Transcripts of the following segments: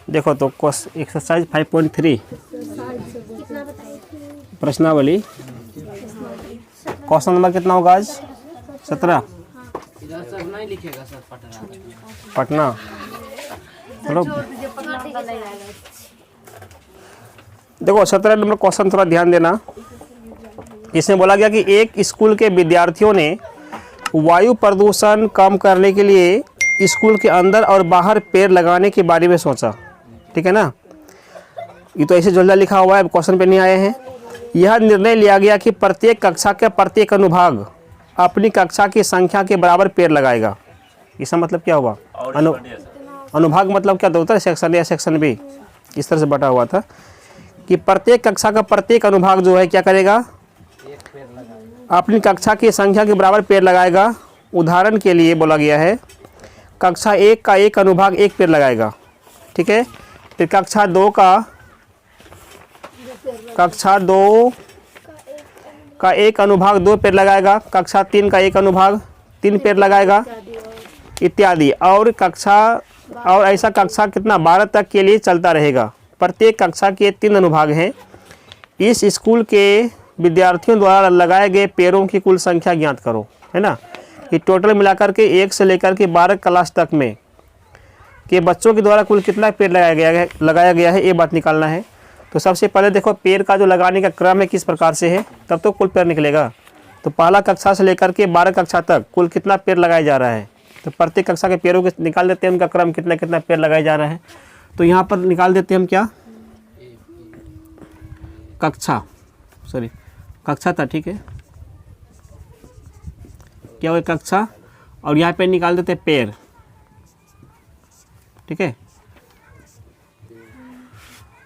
देखो तो एक्सरसाइज 5.3 प्रश्नावली क्वेश्चन नंबर कितना होगा आज? 17। नहीं लिखेगा सर पटना। चलो देखो 17 नंबर क्वेश्चन थोड़ा ध्यान देना। इसमें बोला गया कि एक स्कूल के विद्यार्थियों ने वायु प्रदूषण कम करने के लिए स्कूल के अंदर और बाहर पेड़ लगाने के बारे में सोचा। ठीक है ना, ये तो ऐसे जोल्दा लिखा हुआ है, क्वेश्चन पे नहीं आए हैं। यह निर्णय लिया गया कि प्रत्येक कक्षा का प्रत्येक अनुभाग अपनी कक्षा की संख्या के बराबर पेड़ लगाएगा। इसका मतलब क्या हुआ? अनुभाग मतलब क्या होता है? सेक्शन ए सेक्शन बी, इस तरह से बटा हुआ था कि प्रत्येक कक्षा का प्रत्येक अनुभाग जो है क्या करेगा? अपनी कक्षा की संख्या के बराबर पेड़ लगाएगा। उदाहरण के लिए बोला गया है कक्षा 1 का एक अनुभाग एक पेड़ लगाएगा। ठीक है, फिर कक्षा 2 का एक अनुभाग 2 पेड़ लगाएगा। कक्षा 3 का एक अनुभाग 3 पेड़ लगाएगा इत्यादि। और ऐसा कक्षा कितना 12 तक के लिए चलता रहेगा। प्रत्येक कक्षा के 3 अनुभाग हैं। इस स्कूल के विद्यार्थियों द्वारा लगाए गए पेड़ों की कुल संख्या ज्ञात करो, है ना। कि टोटल मिलाकर के 1 से लेकर के 12 क्लास तक में के बच्चों के द्वारा कुल कितना पेड़ लगाया गया है, ये बात निकालना है। तो सबसे पहले देखो पेड़ का जो लगाने का क्रम है किस प्रकार से है, तब तो कुल पेड़ निकलेगा। तो पहला कक्षा से लेकर के 12 कक्षा तक कुल कितना पेड़ लगाया जा रहा है, तो प्रत्येक कक्षा के पेड़ों के निकाल देते हैं, उनका क्रम कितना कितना पेड़ लगाया जा रहा है। तो यहाँ पर निकाल देते हैं हम क्या, कक्षा था। ठीक है, क्या हुआ कक्षा, और यहाँ पे निकाल देते हैं पेड़। ठीक है,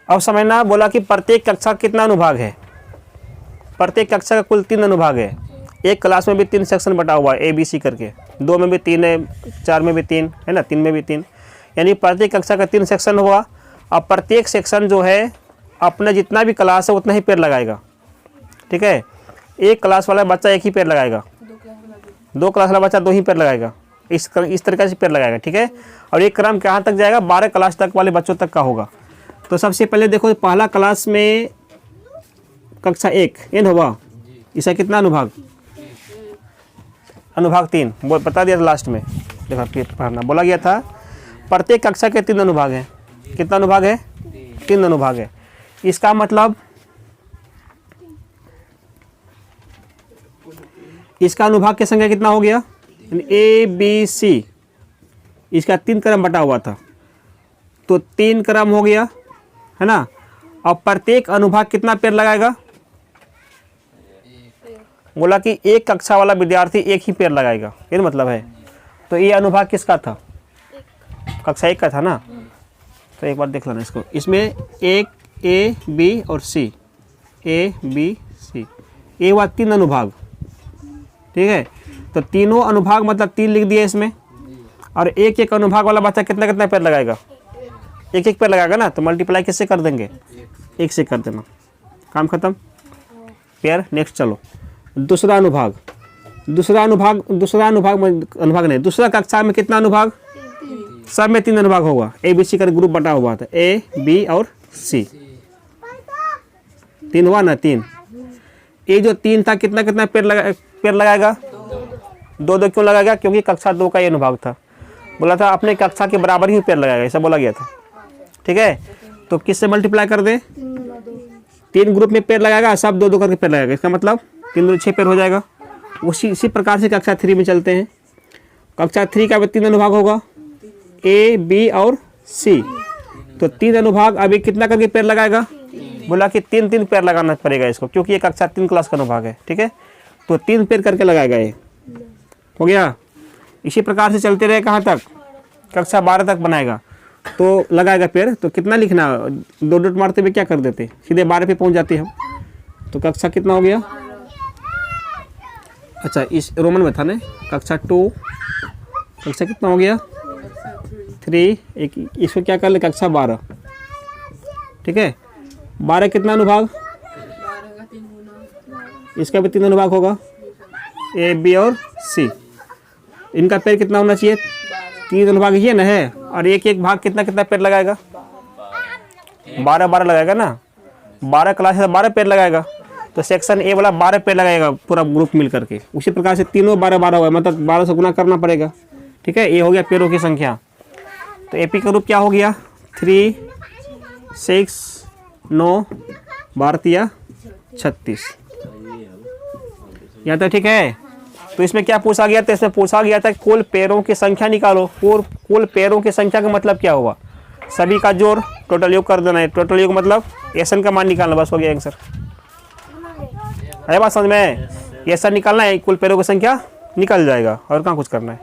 अब समझना, बोला कि प्रत्येक कक्षा कितना अनुभाग है। प्रत्येक कक्षा का कुल 3 अनुभाग है। एक क्लास में भी 3 सेक्शन बटा हुआ है ABC करके, 2 में भी 3 है, 4 में भी 3 है ना, 3 में भी 3, यानी प्रत्येक कक्षा का 3 सेक्शन हुआ। अब प्रत्येक सेक्शन जो है अपना जितना भी क्लास है उतना ही पेड़ लगाएगा। ठीक है, एक क्लास वाला बच्चा एक ही पेड़ लगाएगा, 2 क्लास वाला बच्चा 2 ही पेड़ लगाएगा, इस तरीके से पेड़ लगाएगा। ठीक है, और एक क्रम कहाँ तक जाएगा, 12 क्लास तक वाले बच्चों तक का होगा। तो सबसे पहले देखो पहला क्लास में कक्षा 1 एन हुआ, इसका कितना अनुभाग, अनुभाग 3 बता दिया था लास्ट में। देखो पढ़ना बोला गया था प्रत्येक कक्षा के 3 अनुभाग हैं। कितना अनुभाग है? 3 अनुभाग है। इसका मतलब इसका अनुभाग की संख्या कितना हो गया, ABC, इसका 3 क्रम बटा हुआ था, तो 3 क्रम हो गया, है ना। और प्रत्येक अनुभाग कितना पेड़ लगाएगा, बोला कि एक कक्षा वाला विद्यार्थी एक ही पेड़ लगाएगा, ये मतलब है। तो ये अनुभाग किसका था, कक्षा 1 का था ना। तो एक बार देख लेना इसको, इसमें 1 A B और C, A B C, ये हुआ 3 अनुभाग। ठीक है, तो तीनों अनुभाग मतलब 3 लिख दिए इसमें। और एक एक अनुभाग वाला बच्चा कितना कितना पेड़ लगाएगा, एक एक पेड़ लगाएगा ना। तो मल्टीप्लाई किससे कर देंगे, 1 से कर देना, काम खत्म। पेड़ नेक्स्ट चलो, दूसरा अनुभाग नहीं, दूसरा कक्षा में कितना अनुभाग, सब में 3 अनुभाग होगा। ABC का ग्रुप बटा हुआ था, A B और C, 3 हुआ ना, 3। ये जो 3 था कितना कितना पेड़ लगाएगा, 2 क्यों लगाएगा, क्योंकि कक्षा 2 का ये अनुभाग था। बोला था अपने कक्षा के बराबर ही पेड़ लगाएगा, ऐसा बोला गया था। ठीक है, तो किससे मल्टीप्लाई कर दे, 3 ग्रुप में पेड़ लगाएगा, सब 2 करके पेड़ लगाएगा। इसका मतलब 3 दूनी 6 पेड़ हो जाएगा। इसी प्रकार से कक्षा 3 में चलते हैं। कक्षा 3 का भी 3 अनुभाग होगा, A B और C, तो 3 अनुभाग अभी कितना करके पेड़ लगाएगा, बोला कि 3 पेड़ लगाना पड़ेगा इसको, क्योंकि ये कक्षा 3 क्लास का अनुभाग है। ठीक है, तो 3 पेड़ करके लगाएगा, ये हो गया। इसी प्रकार से चलते रहे कहाँ तक, कक्षा 12 तक बनाएगा तो लगाएगा पेड़। तो कितना लिखना, 2 डॉट मारते हुए क्या कर देते, सीधे 12 पे पहुँच जाते हम। तो कक्षा कितना हो गया, अच्छा इस रोमन में था ना, कक्षा 2, कक्षा कितना हो गया 3, एक इसको क्या कर ले, कक्षा 12। ठीक है, 12 कितना अनुभाग, इसका भी 3 अनुभाग होगा, ए बी और सी, इनका पेड़ कितना होना चाहिए? 3 अनुभाग ये ना है, और एक एक भाग कितना कितना पेड़ लगाएगा? 12 लगाएगा ना, 12 क्लास है 12 पेड़ लगाएगा, तो सेक्शन ए वाला 12 पेड़ लगाएगा पूरा ग्रुप मिल करके। उसी प्रकार से तीनों 12 हुआ, मतलब 12 से गुना करना पड़ेगा, ठीक है। ये हो गया पेड़ों की संख्या। तो एपी का रूप क्या हो गया? 3, 6, 9, 12 36, यहाँ तक ठीक है। तो इसमें क्या पूछा गया था? इसमें पूछा गया था कुल पेड़ों की संख्या निकालो। कुल पेड़ों की संख्या का मतलब क्या हुआ? सभी का जोड़, टोटल योग कर देना है। टोटल योग मतलब एसन का मान निकालना, बस हो गया आंसर। है बात समझ में? एसन निकालना है, कुल पेड़ों की संख्या निकल जाएगा, और कहाँ कुछ करना है।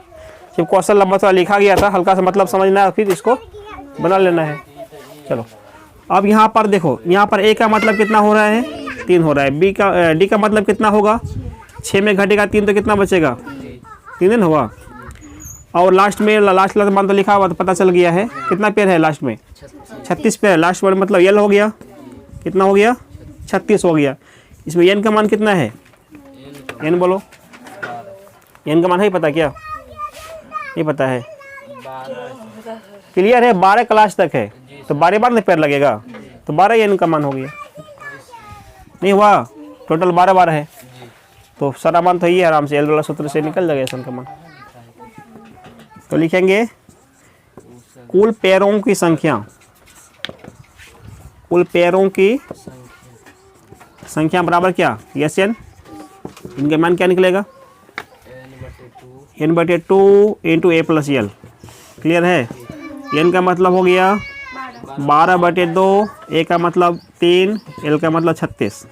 सिर्फ क्वेश्चन लंबा सा लिखा गया था, हल्का सा मतलब समझना है, फिर इसको बना लेना है। चलो अब यहाँ पर देखो, यहाँ पर ए का मतलब कितना हो रहा है? 3 हो रहा है। डी का मतलब कितना होगा? 6 में घटेगा 3 तो कितना बचेगा? 3 दिन होगा। और लास्ट में लास्ट मान तो लिखा हुआ, तो पता चल गया है कितना पेड़ है लास्ट में? 36 पेड़ है लास्ट में, मतलब एल हो गया, कितना हो गया? 36 हो गया। इसमें एन का मान कितना है? एन बोलो, एन का मान है पता? क्या नहीं पता है? क्लियर है? 12 क्लास तक है, तो 12 पेड़ लगेगा, तो 12 एन का मान हो गया। नहीं हुआ? टोटल 12 है, तो सारा मान तो ये आराम से एल वाला सूत्र से निकल जाएगा एन का मान। तो लिखेंगे कुल पेड़ों की संख्या, कुल पेड़ों की संख्या बराबर क्या? यस एन, इनके मान क्या निकलेगा? n/2 इंटू ए प्लस एल। क्लियर है? एन का मतलब हो गया 12/2, ए का मतलब 3, एल का मतलब 36,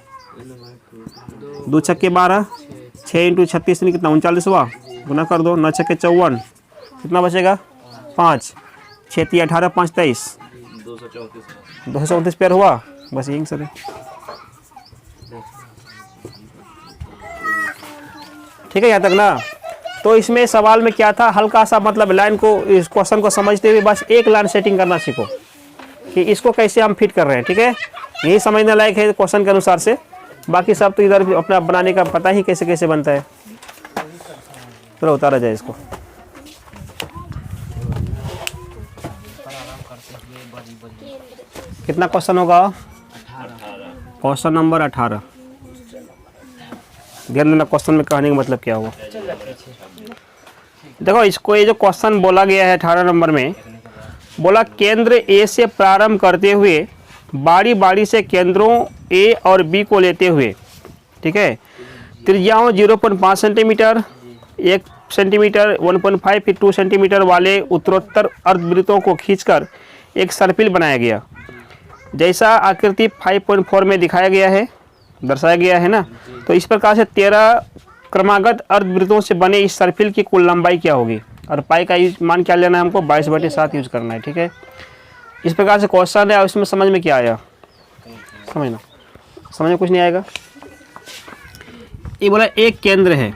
2 छक्के 12, 6 इंटू 36 कितना? 39 हुआ, गुना कर दो, 9 छक्के 54, कितना बचेगा? 5, 6 3 18, 5 23, 234 पेड़ हुआ। बस यही सर है, ठीक है यहाँ तक ना। तो इसमें सवाल में क्या था, हल्का सा मतलब लाइन को, इस क्वेश्चन को समझते हुए बस एक लाइन सेटिंग करना सीखो कि इसको कैसे हम फिट कर रहे हैं, ठीक है। यही समझने लायक है क्वेश्चन के अनुसार से, बाकी सब तो इधर अपना बनाने का पता ही कैसे कैसे बनता है। चलो उतारा जाए इसको। कितना क्वेश्चन होगा? Question number 18। ध्यान देना क्वेश्चन में कहने का मतलब क्या हुआ। देखो इसको, ये जो क्वेश्चन बोला गया है 18 नंबर में, बोला केंद्र ए से प्रारंभ करते हुए बारी बारी से केंद्रों ए और बी को लेते हुए, ठीक है, त्रिज्याओं 0.5 सेंटीमीटर, 1 सेंटीमीटर, 1.5 फिर 2 सेंटीमीटर वाले उत्तरोत्तर अर्धवृत्तों को खींचकर एक सर्पिल बनाया गया, जैसा आकृति 5.4 में दिखाया गया है, दर्शाया गया है ना। तो इस प्रकार से 13 क्रमागत अर्धवृत्तों से बने इस सर्पिल की कुल लंबाई क्या होगी? और पाई का मान क्या लेना है हमको? 22/7 यूज करना है, ठीक है। इस प्रकार से क्वेश्चन है, उसमें समझ में क्या आया? समझना, समझ में कुछ नहीं आएगा। ये बोला एक केंद्र है,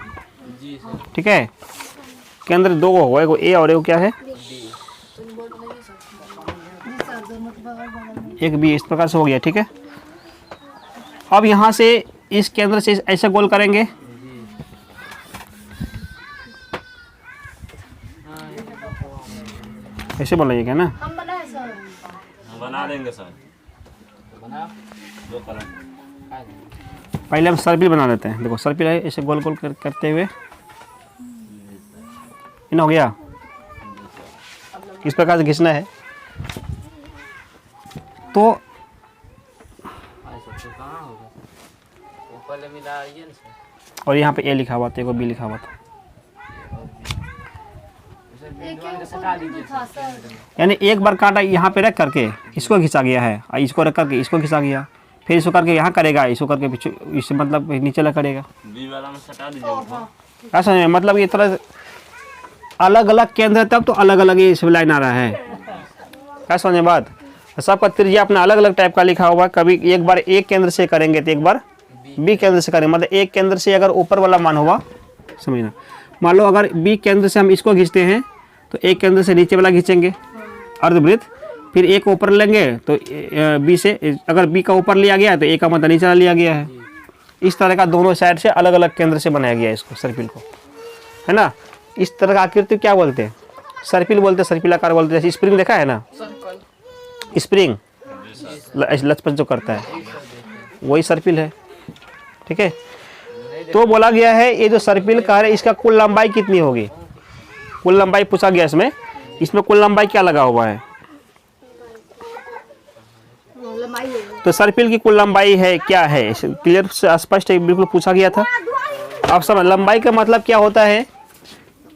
ठीक है, केंद्र 2 होगा, एक ए और एक क्या है? एक बी। इस प्रकार से हो गया, ठीक है। अब यहाँ से इस केंद्र से ऐसे गोल करेंगे, ऐसे बोलेंगे क्या ना? हम बनाए सर, बना देंगे सर, बना दो कलम। पहले हम सर्पिल बना देते हैं। देखो सर्पिल है, ऐसे गोल गोल करते हुए इन हो गया, इस प्रकार से खींचना है। तो ऊपर मिला आइए ना सर, और यहाँ पे ए लिखा हुआ था, एक बी लिखा हुआ था, यानी एक बार कांटा यहाँ पे रख करके इसको खिंचा गया है, और इसको रख करके इसको खिंचा गया, फिर इसको करके यहाँ करेगा, इसको करके पीछे, इससे मतलब नीचे लग करेगा। बी वाला में सटा दीजिए। ऐसा नहीं, मतलब ये तरह अलग अलग केंद्र तब तो अलग अलग ये लाइन आ रहा है। क्या समझे बात? सबका त्रिज्या अपना अलग अलग टाइप का लिखा हुआ है। कभी एक बार एक केंद्र से करेंगे तो एक बार बी केंद्र से करेंगे, मतलब एक केंद्र से अगर ऊपर वाला मान हुआ, समझना, मान लो अगर बी केंद्र से हम इसको खींचते हैं तो एक केंद्र से नीचे वाला खींचेंगे अर्धवृत्त, फिर एक ऊपर लेंगे तो बी से, अगर बी का ऊपर लिया गया तो ए का मतलब नीचे लिया गया है, इस तरह का दोनों साइड से अलग अलग केंद्र से बनाया गया है इसको, सर्पिल को, है ना। इस तरह का आकृति क्या बोलते हैं? सर्पिल बोलते हैं, सर्पिलाकार बोलते हैं। जैसे स्प्रिंग देखा है ना, स्प्रिंग लचपच जो करता है वही सर्पिल है, ठीक है। तो बोला गया है ये जो सर्पिल कार है इसका कुल लंबाई कितनी होगी? कुल लंबाई पूछा गया इसमें कुल लंबाई क्या लगा हुआ है? तो सर्पिल की कुल लंबाई है क्या है? क्लियर से स्पष्ट बिल्कुल पूछा गया था। अब समझ, लंबाई का मतलब क्या होता है?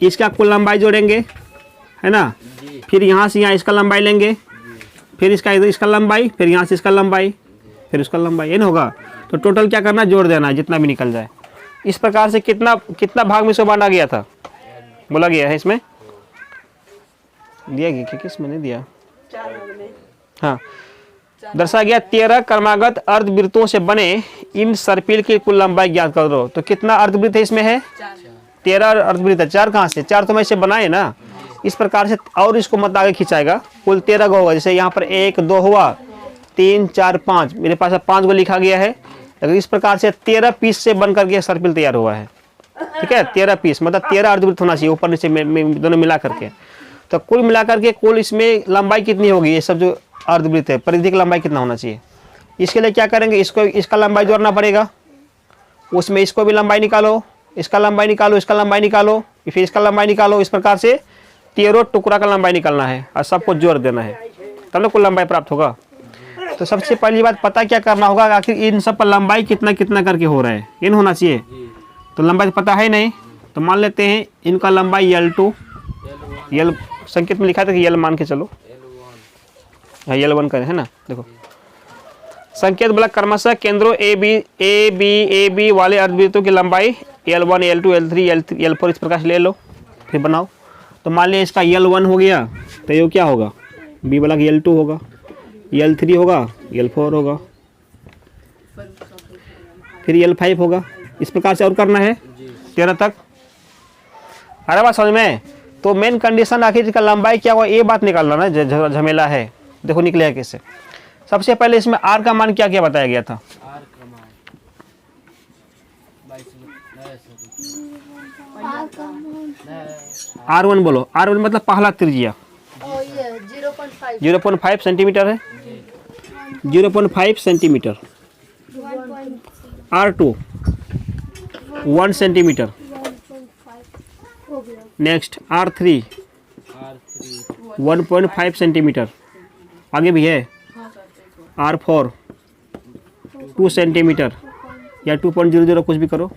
इसका कुल लंबाई जोड़ेंगे, है ना, फिर यहाँ से यहाँ इसका लंबाई लेंगे, फिर इसका लंबाई, फिर यहाँ से इसका लंबाई, फिर उसका लंबाई, ये ना होगा। तो टोटल क्या करना, जोड़ देना, जितना भी निकल जाए। इस प्रकार से कितना भाग में इसको बांटा गया था, बोला गया है इसमें, दिया गया कि किसमें नहीं दिया? हाँ, दर्शाया गया 13 क्रमागत अर्धवृत्तों से बने इन सर्पिल की कुल लंबाई ज्ञात करो। तो कितना अर्धवृत्त है इसमें? है 13 अर्धवृत्त है। 4 कहाँ से? 4 तो मैं इसे बनाए ना। इस प्रकार से और इसको मत आगे खिंचाएगा, कुल 13 गो होगा। जैसे यहाँ पर 1 2 हुआ, 3 4 5, मेरे पास 5 गो लिखा गया है। अगर इस प्रकार से 13 पीस से बन करके सर्पिल तैयार हुआ है, ठीक है। 13 पीस मतलब 13 अर्धवृत्त होना चाहिए, ऊपर नीचे दोनों मिला करके। तो कुल मिला करके कुल इसमें लंबाई कितनी होगी? ये सब जो अर्धवृत्त है, परिधि की लंबाई कितना होना चाहिए? इसके लिए क्या करेंगे, इसका लंबाई जोड़ना पड़ेगा, उसमें इसको भी लंबाई निकालो, इसका लंबाई निकालो, इसका लंबाई निकालो, फिर इसका लंबाई निकालो। इस प्रकार से 13 टुकड़ा का लंबाई निकालना है और सबको जोड़ देना है, तब ना कुल लंबाई प्राप्त होगा। तो सबसे पहली बात पता क्या करना होगा, आखिर इन सब पर लंबाई कितना कितना करके हो रहा है, इन होना चाहिए। तो लंबाई पता है नहीं, तो मान लेते हैं इनका लंबाई L2, L संकेत में लिखा था कि L मान के चलो, L1 करें, है ना। देखो संकेत बोला क्रमशः केंद्रों ए बी वाले अर्धवृत्तों की लंबाई L1 L2 L3 L4 इस प्रकार से ले लो, फिर बनाओ। तो मान लिया इसका L1 हो गया, तो ये क्या होगा, बी वाला L2 होगा, L3 होगा, L4 होगा, फिर L5 होगा। इस प्रकार से और करना है 13 तक। अरे बात समझ में। तो मेन कंडीशन आखिर इसका लंबाई क्या हुआ, ये बात निकालना ना, झमेला है। देखो निकलेगा कैसे। सबसे पहले इसमें R का मान क्या क्या बताया गया था? R1 बोलो। R1 मतलब पहला त्रिज्या 0.5 सेंटीमीटर है, 0.5 centimetre. R2 1 centimetre. Next R3 1.5 centimetre. आगे भी है R4 2 सेंटीमीटर या 2.00 कुछ भी करो।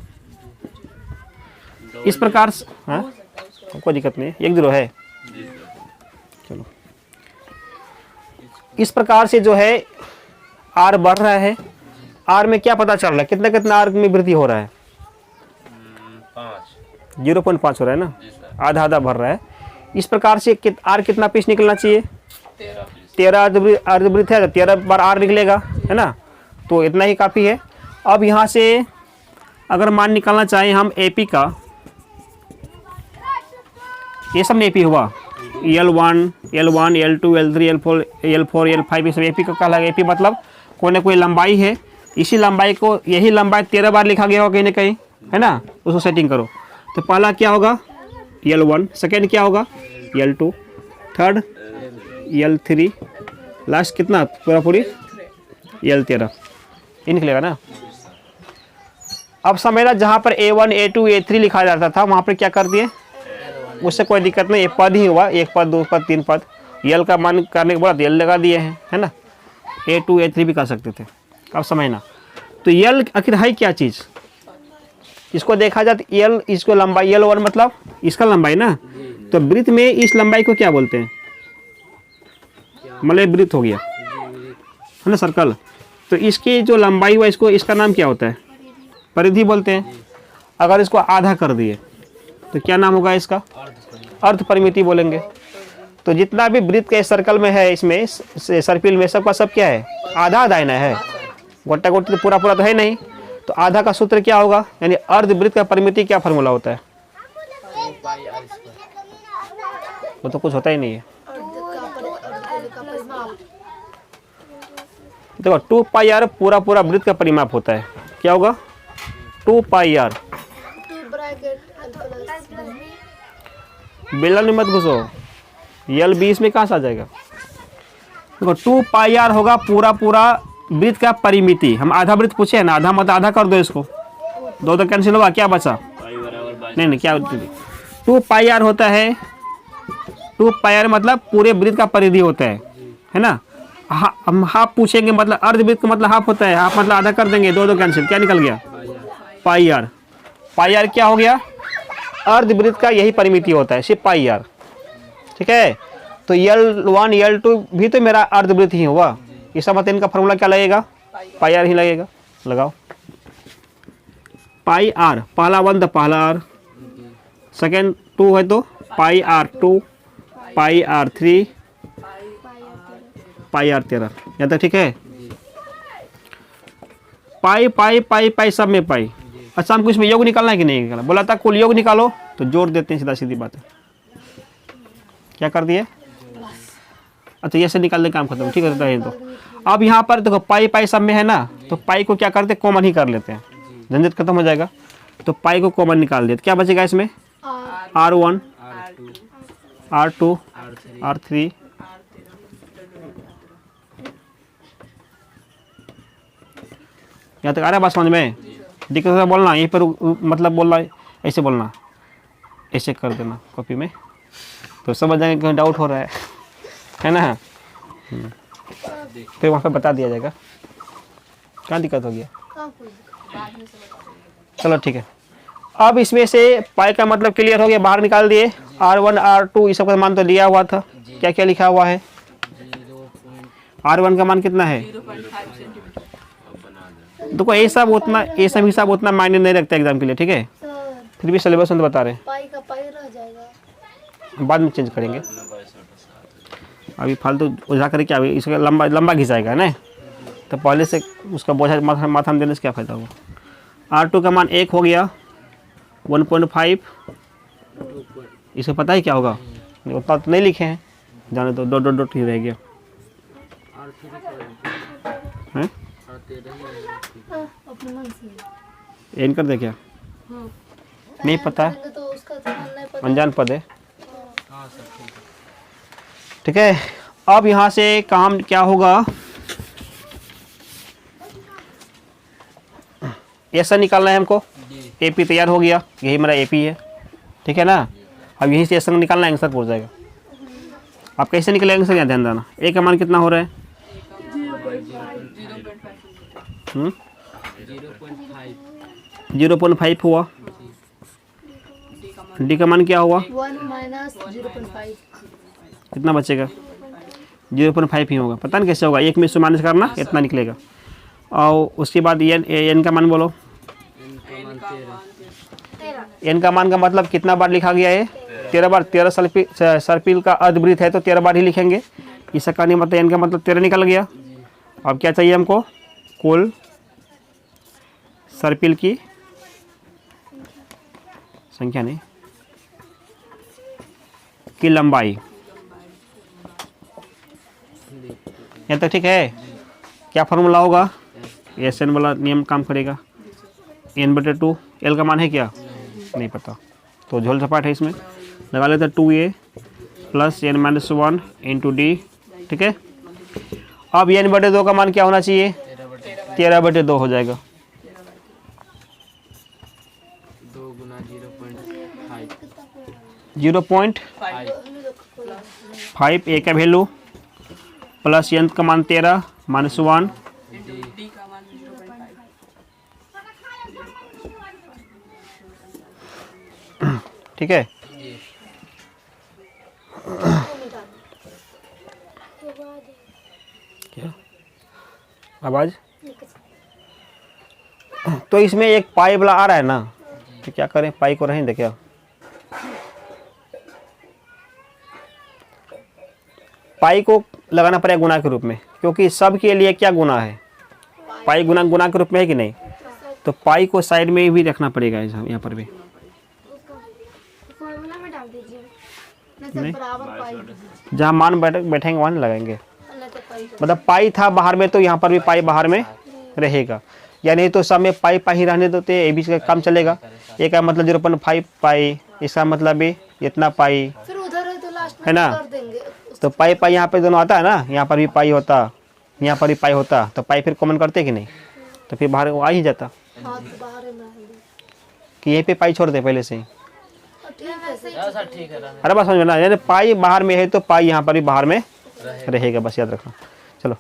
इस प्रकार से, हाँ कोई दिक्कत नहीं, 1 है, चलो। इस प्रकार से जो है R बढ़ रहा है। R में क्या पता चल रहा है, कितना कितना R में वृद्धि हो रहा है? 0.5 हो रहा है ना, आधा आधा भर रहा है। इस प्रकार से R कितना पीस निकलना चाहिए? 13 अर्धवृत्त है, 13 बार R निकलेगा, है ना। तो इतना ही काफ़ी है। अब यहाँ से अगर मान निकालना चाहें हम AP का, ये सब AP हुआ, L1 L2 L3 L4 L5 ये सब AP का कहलाएगा। AP मतलब कोई ना कोई लंबाई है, इसी लंबाई को, यही लंबाई 13 बार लिखा गया होगा कहीं ना कहीं, है ना। उसको सेटिंग करो। तो पहला क्या होगा L1, सेकेंड क्या होगा L2, थर्ड L3, लास्ट कितना पूरी L13, ये निकलेगा ना। अब समझना जहाँ पर A1 A2 A3 लिखा जाता था वहाँ पर क्या कर दिए, उससे कोई दिक्कत नहीं, एक पद ही हुआ, 1 पद 2 पद 3 पद। L का मान करने के बाद L लगा दिए हैं, है ना। A2 A3 भी कर सकते थे। अब समझना, तो L आखिर है क्या चीज़, इसको देखा जाए तो L, इसको लंबाई L1 मतलब इसका लंबाई ना। तो वृत्त में इस लंबाई को क्या बोलते हैं, मतलब वृत्त हो गया, है ना, सर्कल। तो इसकी जो लंबाई हुआ, इसका नाम क्या होता है, परिधि बोलते हैं। अगर इसको आधा कर दिए तो क्या नाम होगा इसका, अर्ध परिमिति बोलेंगे। तो जितना भी वृत्त के सर्कल में है, इसमें सर्पिल में सबका सब क्या है, आधा आधा ना है, गोटा गोटी तो पूरा पूरा तो है नहीं। तो आधा का सूत्र क्या होगा, यानी अर्धवृत्त का परिमिति क्या फार्मूला होता है, वो तो कुछ होता ही नहीं है। देखो 2 पाई r पूरा पूरा वृत्त का परिमाप होता है। क्या होगा 2 पाई आर। बेलन में मत घुसो, यल 20 में कहाँ से आ जाएगा। देखो 2 पाई आर होगा पूरा पूरा वृत्त का परिमिति। हम आधा वृत्त पूछे है ना, आधा मत आधा कर दो इसको, दो तो कैंसिल होगा, क्या बचा, पाई बराबर 22। नहीं क्या 2 पाई आर होता है। 2 पाई आर मतलब पूरे वृत्त का परिधि होता है ना। हम हाफ पूछेंगे मतलब अर्धवृत्त का मतलब हाफ होता है, हाफ मतलब आधा कर देंगे, दो कैंसिल, क्या निकल गया, पाई आर। पाई आर क्या हो गया, अर्धवृत्त का यही परिमिति होता है, सिर्फ पाई आर। ठीक है, तो L1 L2 भी तो मेरा अर्धवृत्त ही हुआ, इसका मतलब इनका फॉर्मूला क्या लगेगा, पाई आर ही लगेगा। लगाओ पाई आर, पहला 1 तो पहला आर, सेकेंड 2 है तो pi R 2, pi R 3, pi R 13। यहाँ तक ठीक है। पाई पाई पाई पाई सब में पाई। अच्छा हमको इसमें योग निकालना है कि नहीं निकालना, बोला था कुल योग निकालो, तो जोड़ देते हैं, सीधा सीधी बात है। क्या कर दिए, अच्छा ये से निकालने काम खत्म, ठीक है। तो अब यहाँ पर देखो पाई पाई सब में है ना, तो पाई को क्या करते हैं, कॉमन ही कर लेते हैं, झंझट खत्म हो जाएगा। तो पाई को कॉमन निकाल देते, क्या बचेगा इसमें, R1 R2 R3 यहाँ तक आ रहा है बात समझ में। दिक्कत है बोलना, यहीं पर मतलब बोलना, ऐसे बोलना, ऐसे कर देना कॉपी में, तो समझ जाएंगे कहीं डाउट हो रहा है ना। फिर वहाँ पे बता दिया जाएगा क्या दिक्कत हो गया। चलो ठीक है, अब इसमें से पाई का मतलब क्लियर हो गया, बाहर निकाल दिए। R1 R2 ये सब का मान तो लिया हुआ था, क्या क्या लिखा हुआ है, R1 का मान कितना है, देखो ये सब हिसाब उतना मायने नहीं रखता एग्जाम के लिए, ठीक है। फिर भी सिलेबस में बता रहे हैं, पाई का पाई रह जाएगा, बाद में चेंज करेंगे, अभी फालतू उलझा करके क्या इसका लंबा घिसाएगा ना, तो पहले से उसका बोझा माथा में देने से क्या फ़ायदा होगा। R2 का मान 1 हो गया, 1.5, इसे पता ही क्या होगा, उतना तो नहीं लिखे हैं, जाने तो डॉट ही रह गया हैं, अपने मन से एन कर दे क्या, नहीं पता है, तो उसका तो मन नहीं पता। अनजान पद है, ठीक है। अब यहाँ से काम क्या होगा, ऐसा निकालना है हमको, AP तैयार हो गया, यही मेरा AP है, ठीक है ना। अब यहीं से ऐसा निकालना है, आंसर पहुँच जाएगा। आप कैसे निकलेंगे आंसर, यहाँ ध्यान देना। A का मान कितना हो रहा है, 0.5 हुआ। D का मान क्या हुआ, 1 माइनस 0.5, कितना बचेगा, 0.5 ही होगा। पता नहीं कैसे होगा, एक में से माइनस करना इतना निकलेगा। और उसके बाद n का मान बोलो, n का मान का मतलब कितना बार लिखा गया है, 13 बार। 13 सर्पिल का अर्धवृत्त है तो 13 बार ही लिखेंगे, इसका कहने मतलब n का मतलब 13 निकल गया। अब क्या चाहिए हमको, कुल सर्पिल की संख्या नहीं की लंबाई, यहाँ तक ठीक है। क्या फार्मूला होगा, SN वाला नियम काम करेगा, n/2। L का मान है क्या, नहीं पता, तो झोल सपाट है, इसमें लगा लेते हैं 2A plus n-1 into D, ठीक है। अब n/2 का मान क्या होना चाहिए, 13/2 हो जाएगा, 0.5 A का वैल्यू प्लस n का मान 13 -1 ठीक है। क्या आवाज, तो इसमें एक पाई वाला आ रहा है ना, तो क्या करें, पाई को रहें दे क्या, पाई को लगाना पड़ेगा गुना के रूप में, क्योंकि सब के लिए क्या गुना है, पाई गुना के रूप में है कि नहीं, तो पाई को साइड में भी रखना पड़ेगा, यहाँ पर भी फॉर्मूला में डाल दीजिए, नहीं, बराबर पाई, जहाँ मान बैठेंगे वहाँ लगाएंगे। नहीं तो पाई मतलब पाई था बाहर में, तो यहाँ पर भी पाई बाहर में रहेगा, या नहीं तो सब में पाई पाई ही रहने देते, ए बी का काम चलेगा। ए का मतलब 0.5 पाई, इसका मतलब भी इतना पाई, फिर उधर है तो लास्ट है में ना? कर देंगे। तो पाई पाई यहाँ पे दोनों आता है ना, यहाँ पर भी पाई होता, यहाँ पर भी पाई होता, तो पाई फिर कॉमन करते कि नहीं, तो फिर बाहर वो आ ही जाता हाँ तो बाहर है मैं कि यहीं पे पाई छोड़ दे पहले से ही। ठीक है सही। सर ठीक है अरे बस समझ में ना, यानी पाई बाहर में है तो पाई यहाँ पर भी बाहर में रहेगा, बस याद रखना। चलो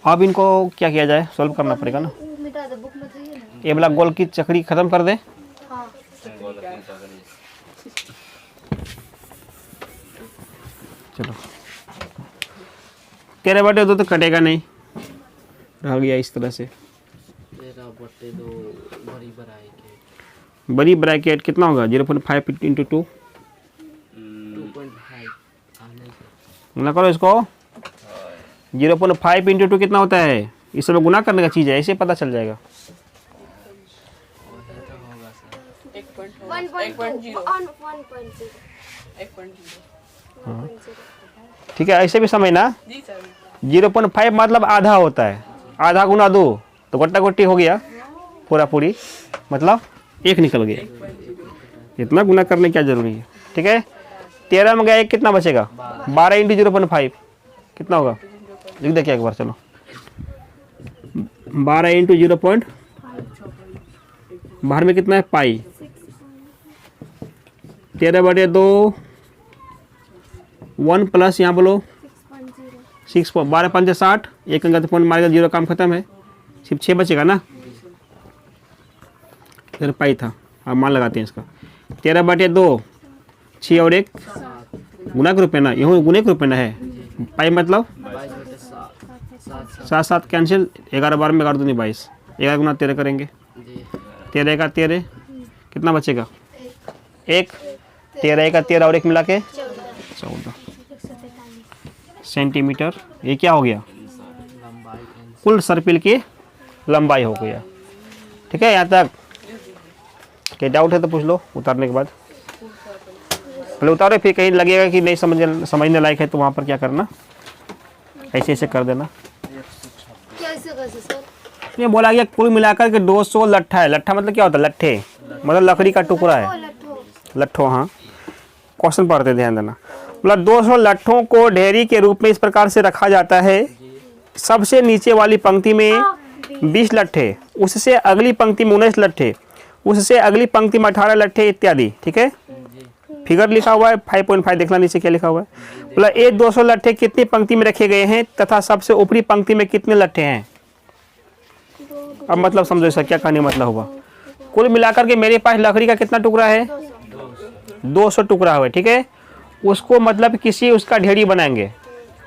अब इनको क्या किया जाए, सॉल्व करना पड़ेगा ना। वो मिटा दे, बुक में था ये ना। ये वाला गोल की चक्री खत्म कर दे। हाँ चलो तेरे बटे दो तो कटेगा नहीं, रह गया इस तरह से। तेरा बट्टे दो बड़ी बराई के बड़ी ब्रैकेट कितना होगा, 0.5 इंटू 2 2.5 आने से गुना करो इसको। 0.5 इंटू 2 कितना होता है, इस सब गुना करने का चीज़ है, ऐसे पता चल जाएगा। 1.0 ठीक है, ऐसे भी समझना। 0.5 मतलब आधा होता है, आधा गुना 2 तो गोटा गोटी हो गया, पूरा पूरी मतलब 1 निकल गया। इतना गुना करने क्या जरूरी है, ठीक है। 13 में गया 1 कितना बचेगा, 12 इंटू 0.5 कितना होगा, लिख दे क्या एक बार, चलो 12 इंटू 0. बाहर में कितना है पाई, 13/2 1 प्लस यहाँ बोलो 6, 12 5 60, 1 अंक पॉइंट मारेगा 0, काम खत्म है, सिर्फ 6 बचेगा ना। इधर पाई था, अब मान लगाते हैं इसका। 13/2 6 और 1 गुना के रूप में ना, यहाँ गुने के रूप में ना है, पाई मतलब 7 7 कैंसिल, 11 12 में 11 दूनी 22, 11 गुना 13 करेंगे, 13 का 13 कितना बचेगा 1, 13 का 13 और 1 मिला के 14 सेंटीमीटर। ये क्या हो गया, कुल सर्पिल की लंबाई हो गया। ठीक है, यहाँ तक क्या डाउट है तो पूछ लो उतारने के बाद। पहले उतारो, फिर कहीं लगेगा कि नहीं समझने लायक है तो वहाँ पर क्या करना, ऐसे ऐसे कर देना। कैसे कैसे सर? ये बोला गया कुल मिलाकर के 200 लट्ठा है। लट्ठा मतलब क्या होता है, लट्ठे मतलब लकड़ी का टुकड़ा है, लट्ठो। हाँ, क्वेश्चन पढ़ते ध्यान देना। मतलब 200 लट्ठों को ढेरी के रूप में इस प्रकार से रखा जाता है। सबसे नीचे वाली पंक्ति में 20 लट्ठे, उससे अगली पंक्ति में 19 लट्ठे, उससे अगली पंक्ति में 18 लट्ठे इत्यादि। ठीक है, फिगर लिखा हुआ है 5.5, देखना नीचे क्या लिखा हुआ है। मतलब ये 200 लट्ठे कितनी पंक्ति में रखे गए हैं तथा सबसे ऊपरी पंक्ति में कितने लट्ठे हैं। अब मतलब समझो इसका क्या कहने मतलब हुआ। कुल मिलाकर के मेरे पास लकड़ी का कितना टुकड़ा है, 200 टुकड़ा हुआ है। ठीक है, उसको मतलब किसी उसका ढेरी बनाएंगे।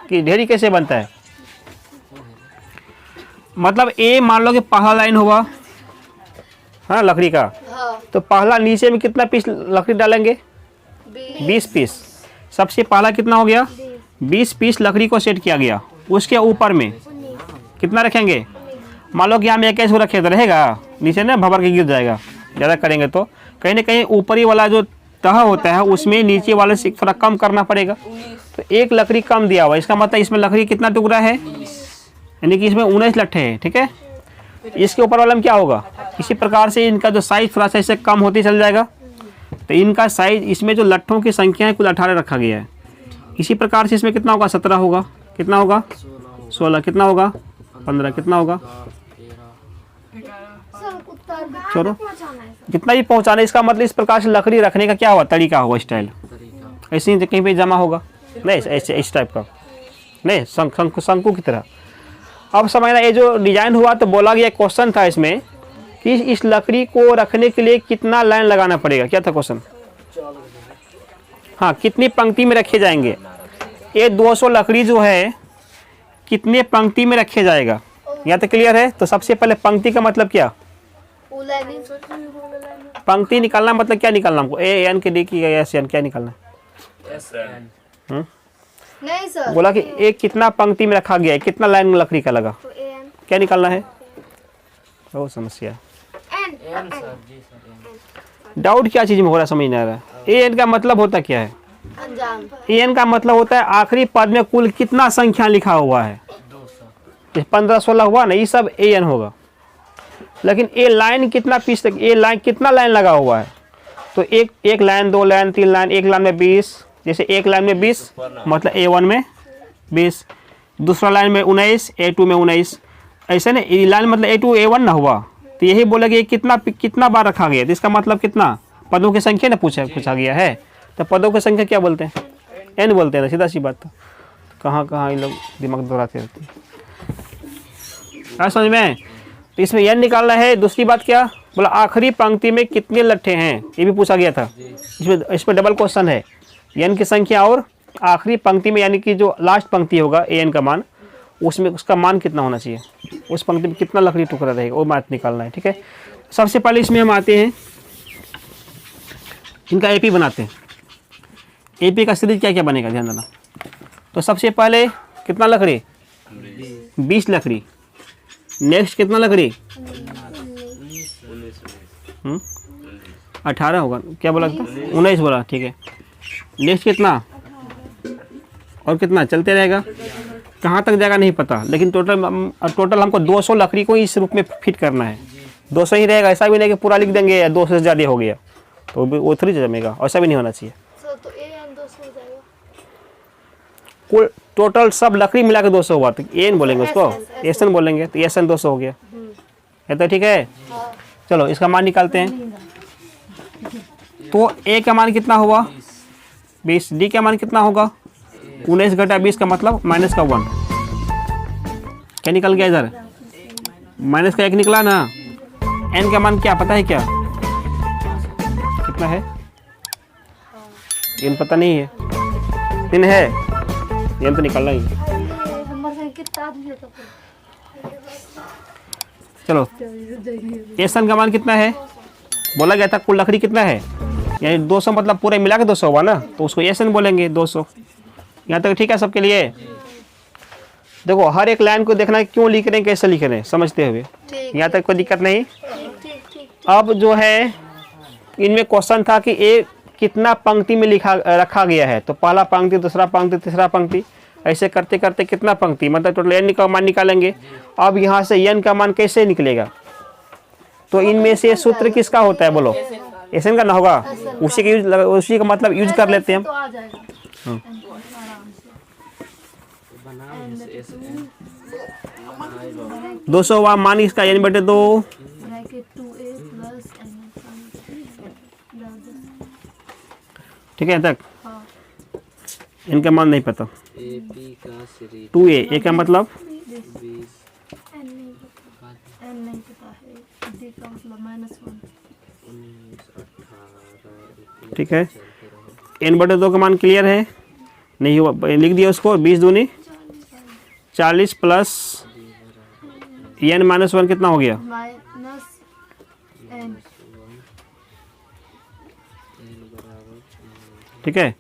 कि ढेरी कैसे बनता है, मतलब ए मान लो कि पहला लाइन हुआ हाँ लकड़ी का, हाँ तो पहला नीचे में कितना पीस लकड़ी डालेंगे, 20 पीस। सबसे पहला कितना हो गया, 20 पीस लकड़ी को सेट किया गया। उसके ऊपर में कितना रखेंगे, मान लो कि हम 21 रखे तो रहेगा, नीचे ना भवर के गिर जाएगा। ज़्यादा करेंगे तो कहीं ना कहीं ऊपरी वाला जो तह होता है उसमें नीचे वाले से थोड़ा कम करना पड़ेगा। तो एक लकड़ी कम दिया हुआ, इसका मतलब इसमें लकड़ी कितना टुकड़ा है, यानी कि इसमें 19 लट्ठे हैं। ठीक है, इसके ऊपर वाला में क्या होगा, इसी प्रकार से इनका जो साइज थोड़ा सा इससे कम होती चल जाएगा। तो इनका साइज, इसमें जो लट्ठों की संख्या है कुल 18 रखा गया है। इसी प्रकार से इसमें कितना होगा, 17 होगा, कितना होगा 16, कितना होगा 15, कितना होगा, चलो जितना भी पहुंचाना है। इसका मतलब इस प्रकार से लकड़ी रखने का क्या हुआ, तरीका होगा, स्टाइल। ऐसे ही कहीं पे जमा होगा नहीं, ऐसे इस टाइप का नहीं, शंकु की तरह। अब समझना, ये जो डिजाइन हुआ तो बोला गया क्वेश्चन था इसमें कि इस लकड़ी को रखने के लिए कितना लाइन लगाना पड़ेगा। क्या था क्वेश्चन, हाँ कितनी पंक्ति में रखे जाएंगे। ये 200 लकड़ी जो है कितने पंक्ति में रखे जाएगा, यहाँ तक क्लियर है। तो सबसे पहले पंक्ति का मतलब क्या, पंक्ति निकालना मतलब क्या निकालना हमको, ए एन के डी की एस एन, क्या निकालना है। नहीं सर, बोला कि एक कितना पंक्ति में रखा गया है, कितना लाइन में लकड़ी का लगा, तो एन क्या निकालना है, वो समस्या। एन डाउट क्या चीज में हो रहा है समझ नहीं आ रहा है। ए एन का मतलब होता क्या है, अंजाम ए एन का मतलब होता है आखिरी पद में कुल कितना संख्या लिखा हुआ है। 15 16 हुआ ना, ये सब ए एन होगा। लेकिन ए लाइन कितना पीस तक, ए लाइन कितना लाइन लगा हुआ है, तो एक लाइन, 2 लाइन, 3 लाइन, एक लाइन में 20, जैसे एक लाइन में 20 मतलब A1 में 20, दूसरा लाइन में 19, A2 में 19, ऐसे ना ये लाइन मतलब A2 A1 ना हुआ। तो यही बोला कि कितना बार रखा गया, तो इसका मतलब कितना पदों की संख्या ना पूछा गया है। तो पदों की संख्या क्या बोलते हैं, n बोलते हैं ना, सीधा सी बात। तो कहाँ ये लोग दिमाग दौड़ाते रहते हैं, समझ में। तो इसमें n निकालना है। दूसरी बात क्या बोला, आखिरी पंक्ति में कितने लट्ठे हैं, ये भी पूछा गया था। इसमें डबल क्वेश्चन है, n की संख्या और आखिरी पंक्ति में, यानी कि जो लास्ट पंक्ति होगा an का मान, उसमें उसका मान कितना होना चाहिए, उस पंक्ति में कितना लकड़ी टुकड़ा रहेगा, वो मैथ निकालना है। ठीक है, सबसे पहले इसमें हम आते हैं, इनका एपी बनाते हैं। एपी का सीरीज क्या क्या बनेगा ध्यान देना। तो सबसे पहले कितना लकड़ी, 20 लकड़ी। नेक्स्ट कितना लकड़ी, 18 होगा, क्या बोला था, 19 बोला, ठीक है। नेक्स्ट कितना और कितना, चलते रहेगा, कहाँ तक जाएगा नहीं पता, लेकिन टोटल हमको 200 लकड़ी को इस रूप में फिट करना है। 200 ही रहेगा, ऐसा भी नहीं कि पूरा लिख देंगे या 200 से ज़्यादा हो गया तो वो थोड़ी जमेगा, ऐसा भी नहीं होना चाहिए। सर तो AN 200 हो जाएगा, कुल टोटल सब लकड़ी मिला के 200 हुआ, तो एन बोलेंगे उसको, एसन बोलेंगे, तो एसन 200 हो गया। है तो ठीक है, चलो इसका मान निकालते हैं। तो ए का मान कितना हुआ 20, डी का मान कितना होगा 19 घटा 20 का मतलब माइनस का 1, क्या निकल गया इधर, माइनस का 1 निकला ना। एन का मान क्या पता है, क्या कितना है, एन पता नहीं है, 3 है, एन तो निकलना ही। हमारे संग कितना आदमी है तो चलो एसन का मान कितना है, बोला गया था कुल लकड़ी कितना है, यानी 200 मतलब पूरे मिला के 200 हुआ ना, तो उसको एसन बोलेंगे 200। यहाँ तक ठीक है सबके लिए। देखो हर एक लाइन को देखना है क्यों लिख रहे हैं, कैसे लिख रहे हैं, समझते हुए, यहाँ तक कोई दिक्कत नहीं। अब जो है इनमें क्वेश्चन था कि ए कितना पंक्ति में रखा गया है, तो पहला पंक्ति, दूसरा पंक्ति, तीसरा पंक्ति, ऐसे करते करते कितना पंक्ति, मतलब टोटल एन का मान निकालेंगे। अब यहाँ से एन का मान कैसे निकलेगा, तो इनमें से सूत्र किसका होता है बोलो, एसन का ना होगा, उसी का मतलब यूज कर लेते हैं हम। तो आ जाएगा। हाँ। 200 हुआ मान इसका n बटे 2, ब्रैकेट 2a प्लस ठीक है तक। हाँ। इनका मान नहीं पता, 2a, ए का मतलब n नहीं पता है, d का मतलब -1। ठीक है, n बटे 2 का मान क्लियर है, नहीं हुआ लिख दिया उसको, 20 दूनी 40 प्लस n -1 कितना हो गया, -n। ठीक है,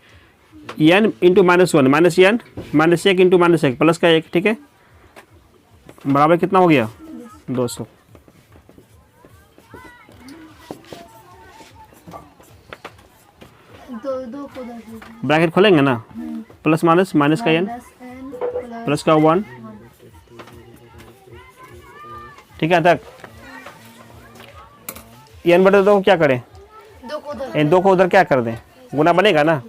n into -1 minus n minus 1 into -1 plus का 1, ठीक है, बराबर कितना हो गया 200। दो को ब्रैकेट खोलेंगे ना, प्लस माइनस माइनस का n प्लस का 1, ठीक है तक। n बटे 2 को क्या करें, इन 2 को उधर क्या कर दें, गुना बनेगा ना,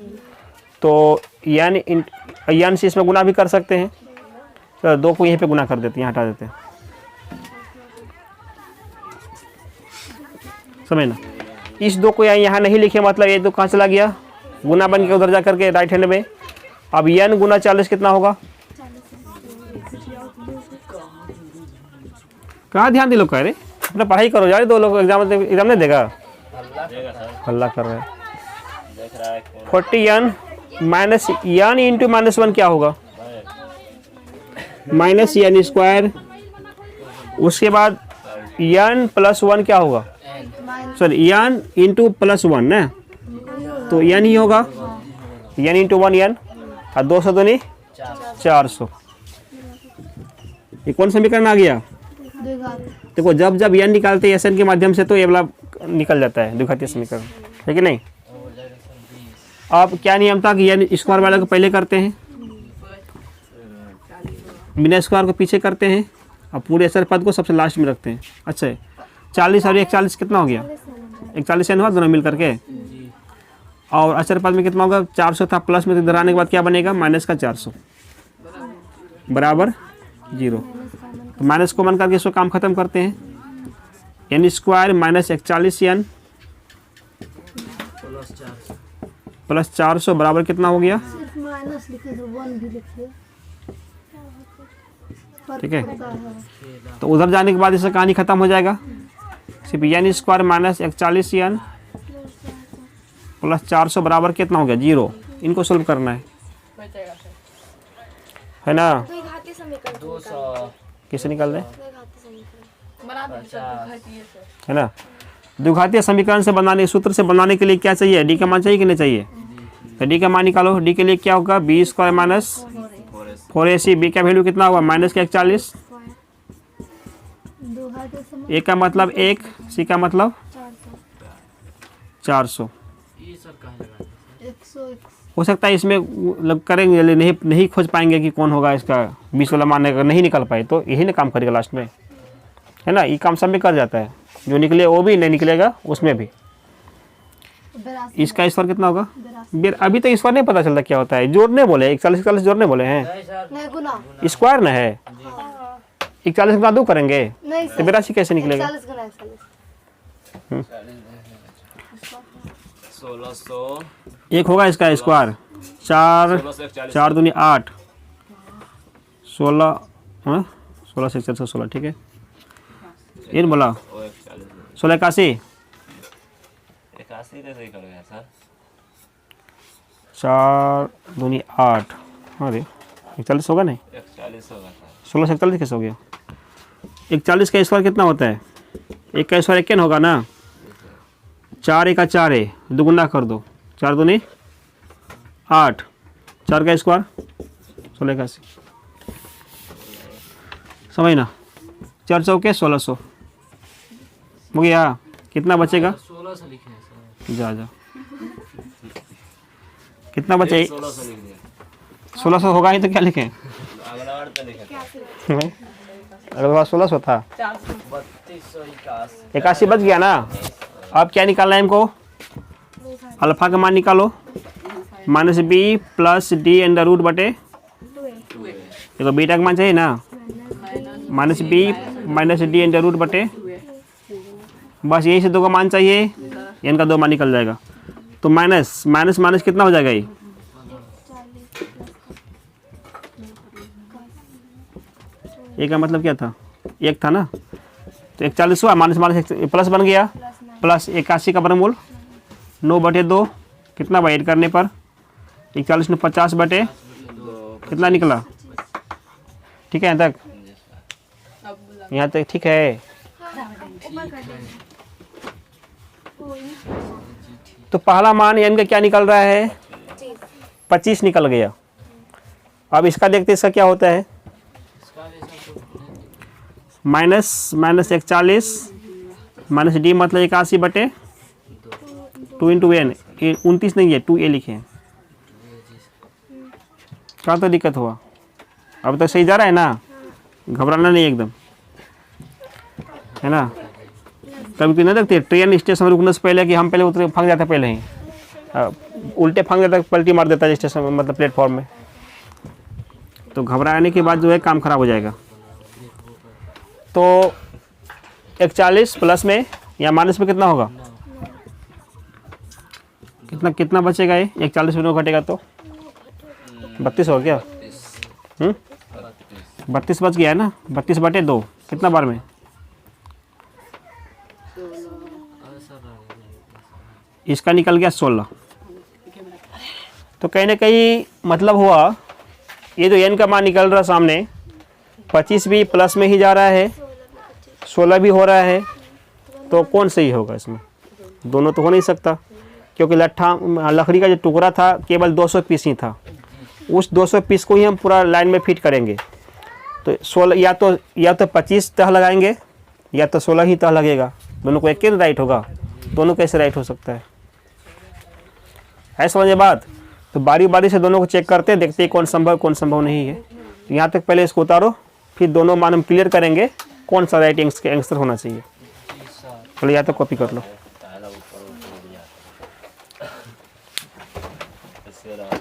तो n से इसमें गुना भी कर सकते हैं, तो 2 को यहीं पे गुना कर देते हैं, यहाँ हटा देते हैं, समझ ना। इस 2 को यहाँ नहीं लिखे, मतलब ये 2 कहाँ चला गया, गुना बन के उधर जा करके राइट हैंड में। अब n गुना 40 कितना होगा, कहाँ ध्यान दे लोग कह रहे, अपना पढ़ाई करो यार, 2 लोग एग्जाम नहीं देगा, हल्ला कर रहे हैं। 40n माइनस n इंटू -1 क्या होगा, -n², उसके बाद n प्लस 1 क्या होगा, सॉरी n इंटू +1 ना, तो n ही होगा, n इंटू 1 n, और 200 दूनी 400। ये कौन समीकरण आ गया, देखो जब जब n निकालते हैं एसन के माध्यम से तो ये वाला निकल जाता है द्विघातीय समीकरण, है कि नहीं। अब क्या नियम था कि n स्क्वायर वाला को पहले करते हैं, बिना स्क्वायर को पीछे करते हैं और पूरे अचर पद को सबसे लास्ट में रखते हैं। अच्छा है, 40 और 41 कितना हो गया? 41 हुआ दोनों मिल करके। और अचर पद में कितना होगा? 400 था, प्लस में इधर आने के बाद क्या बनेगा? माइनस का 400 बराबर 0। तो माइनस कॉमन करके इसको काम खत्म करते हैं। एन स्क्वायर माइनस 41 प्लस 400 बराबर कितना हो गया? सिर्फ माइनस लिखे तो 1 भी लिखिए। ठीक है, तो उधर जाने के बाद इसका कहानी खत्म हो जाएगा। सिर्फ एन स्क्वायर माइनस 41 प्लस 400 बराबर कितना हो गया? 0। इनको सोल्व करना है ना? किसे निकाल रहे है ना? द्विघातीय समीकरण से बनाने, सूत्र से बनाने के लिए क्या चाहिए? डी का मान चाहिए कि नहीं चाहिए? तो डी का मान निकालो। डी के लिए क्या होगा? B square minus 4ac। B का वैल्यू कितना हुआ? माइनस का 41। ए का मतलब 1, सी का मतलब 400। हो सकता है इसमें करेंगे नहीं खोज पाएंगे कि कौन होगा इसका 20 वाला मानने का, नहीं निकल पाए तो यही ना काम करेगा लास्ट में, है ना? ये काम सब में कर जाता है, जो निकले वो भी नहीं निकलेगा उसमें भी। इसका स्क्वायर कितना होगा? अभी तो स्क्वायर नहीं पता चलता क्या होता है। जोड़ने बोले 41 जोड़ने बोले हैं, स्क्वायर ना है। 41 गुना 2 करेंगे तो 82 कैसे निकलेगा? 1600 एक होगा इसका स्क्वायर 4 दूनी 8 16 16 से 416। ठीक है, ये बोला 16 81 कैसे करोगे सर? 4 दूनी 8, अरे 41 होगा नहीं? 41 होगा सर। 16 से 41 कैसे हो गया? 41 का स्क्वायर कितना होता है? एक का स्क्वायर 1 होगा ना? 4 1 का 4 है, दुगुना कर दो, 4 दूनी 8, 4 का स्क्वायर 16 81। समझ ना? 4 चौके 1600 हो गया। कितना बचेगा? 1600 लिखे हैं सर। जा कितना बचे? 1600 लिख दिया। 1600 होगा ही तो क्या लिखें? अगला बार तो लिखा अगला बार 1600 था, 3281 81 बच गया ना। अब क्या निकालना है इनको? अल्फा का मान निकालो, minus B plus D under root बटे, देखो बीटा का मान चाहिए ना, minus B minus D under root बटे, बस यही से 2 का मान चाहिए, इनका 2 मान निकल जाएगा। तो माइनस माइनस माइनस कितना हो जाएगा? ये का मतलब क्या था? 1 था ना, तो 41 हुआ, माइनस माइनस प्लस बन गया, प्लस 81 का वर्गमूल 9 बटे 2 कितना भाई ऐड करने पर? 41 में 50 बटे कितना निकला? ठीक है यहाँ तक? यहाँ तक ठीक है। तो पहला मान n का क्या निकल रहा है? 25 निकल गया। अब इसका देखते इसका क्या होता है? माइनस माइनस 41 माइनस डी मतलब 81 बटे 2 इंटू एन, 29 नहीं है 2a लिखे हैं। क्या तो दिक्कत हुआ? अब तक सही जा रहा है ना? घबराना नहीं एकदम, है ना? कभी कभी नहीं देखते ट्रेन स्टेशन रुकने से पहले कि हम पहले उतरे फंस जाते पहले ही, उल्टे फंस जाता, पलटी मार देता है स्टेशन मतलब प्लेटफॉर्म में। तो घबराने के बाद जो है काम खराब हो जाएगा। तो 41 प्लस में या माइनस में कितना होगा? कितना बचेगा? ये 41 में 9 घटेगा तो 32 हो गया। 32 बच गया है ना? 32 बटे 2 कितना बार में? इसका निकल गया 16। तो कहीं ना कहीं मतलब हुआ ये जो n का मान निकल रहा सामने 25 भी प्लस में ही जा रहा है, 16 भी हो रहा है, तो कौन सही होगा इसमें? दोनों तो हो नहीं सकता, क्योंकि लकड़ी का जो टुकड़ा था केवल 200 पीस ही था, उस 200 पीस को ही हम पूरा लाइन में फिट करेंगे। तो 16 या तो 25 तह लगाएंगे या तो 16 ही तह लगेगा, दोनों को एक ही राइट होगा। दोनों कैसे राइट हो सकता है? समझे बात? तो बारी बारी से दोनों को चेक करते हैं, देखते हैं कौन संभव नहीं है। तो यहाँ तक पहले इसको उतारो, फिर दोनों मान हम क्लियर करेंगे कौन सा राइट आंसर होना चाहिए। चलो यहाँ तक कॉपी कर लो। ताला ऊपर उठ गया इसके बाद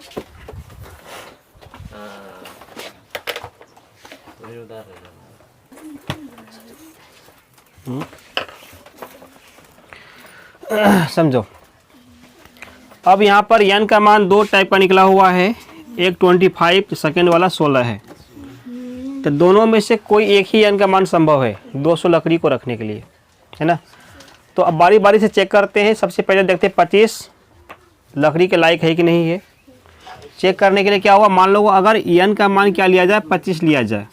वही उधर है। समझो, अब यहाँ पर n का मान दो टाइप का निकला हुआ है, एक 25, सेकंड वाला 16 है। तो दोनों में से कोई एक ही n का मान संभव है 200 लकड़ी को रखने के लिए, है ना। तो अब बारी बारी से चेक करते हैं। सबसे पहले देखते हैं 25 लकड़ी के लायक है कि नहीं है। चेक करने के लिए क्या हुआ, मान लो अगर n का मान क्या लिया जाए, 25 लिया जाए,